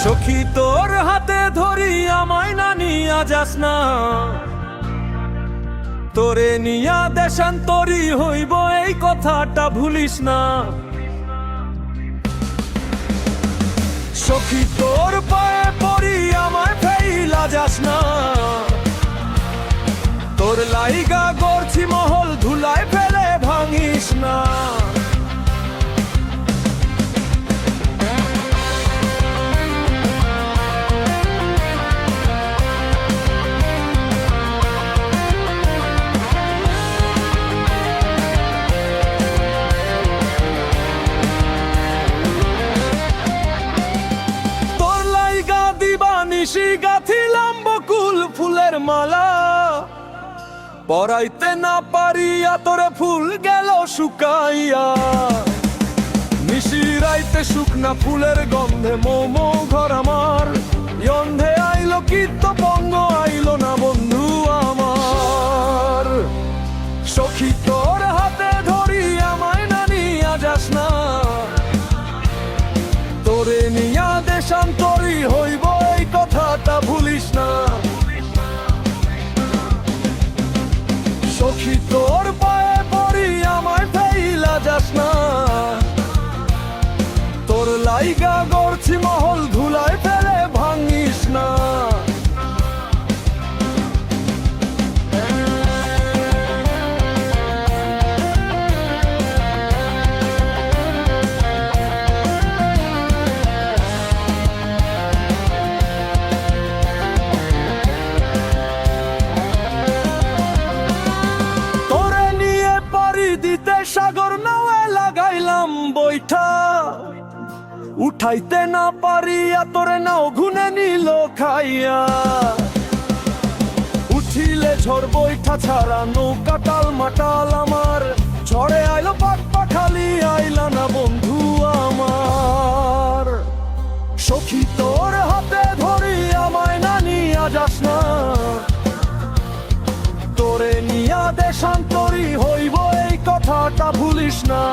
সখী তোর হাতে ধরি আমায় না নিয়া যাস না, তোরে নিয়া দেশান্তরি হইব এই কথাটা ভুলিস না। সখী তোর পায়ে পড়ি আমায় ফেইলা যাস না, তোর লাইগা গড়ছি মহল ধুলায় ফেলে ভাঙিস না। নিশি গাথিলাম বকুল ফুলের মালা, পরাইতে না পারিয়া তোরে ফুল গেল শুকাইয়া। নিশি রাইতে শুকনা ফুলের গন্ধে মোমো ঘর আমার, গন্ধে আইলো কীর্ত পঙ্গ আইলো না বন্ধু আমার। সখী তোর হাতে ধরি আমায় না নিয়া যাস না, তোরে নিয়া দেশান্তরি হইব এই কথাটা ভুলিস না। সখী তোর পায়ে পড়ি আমায় ফেইলা যাস না, তোর লাইগা গড়ছি মহল ধুলায় ফেলে ভাঙিস না। সাগর নাওয়ে লাগাইলাম বৈঠা, উঠাইতে না পারিয়া তোরে নাও ঘুনে নিল খাইয়া। উঠিলে ঝড় বৈঠা ছাড়া নৌকা টাল মাটাল আমার, ঝড়ে আইলো পাক পাখালি আইলা না বন্ধু আমার। সখী তোর হাতে ধরি আমায় না নিয়া যাস না, তোরে নিয়া দেশান্তরি হইব এই কথাটা ভুলিস না।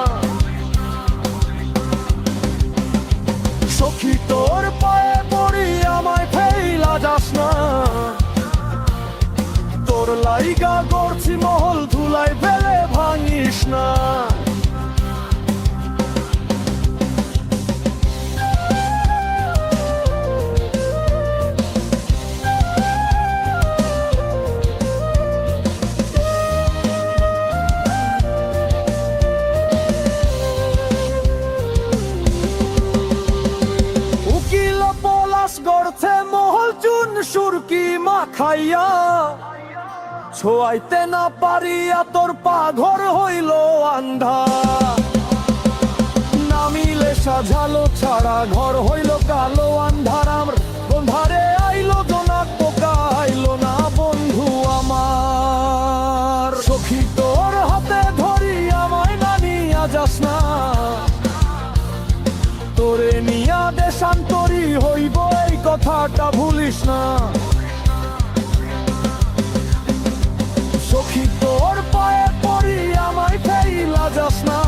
সখী তোর পায়ে পড়ি আমায় ফেইলা যাস না, তোর লাইগা গড়ছি মহল ধুলায় ফেলে ভাঙিস না। গড়ছে মহল চুন সুরকি মাখাইয়া, ছোয়াইতে না পারিয়া তোর পা ঘর হইল আন্ধা। নামিলে সাজালো ছাড়া ঘর হইল কালো আন্ধারাম, বন্ধারে আইলো জোনাক পোকা আইলো না বন্ধু আমার। সখী তোর হাতে ধরি আমায় না নিয়া যাস না, তোরে নিয়া দেশান্তরি হইব এই কথাটা ভুলিস না। সখী তোর পায়ে পড়ি আমায় ফেইলা যাস না,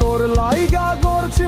তোর লাইগা গড়ছি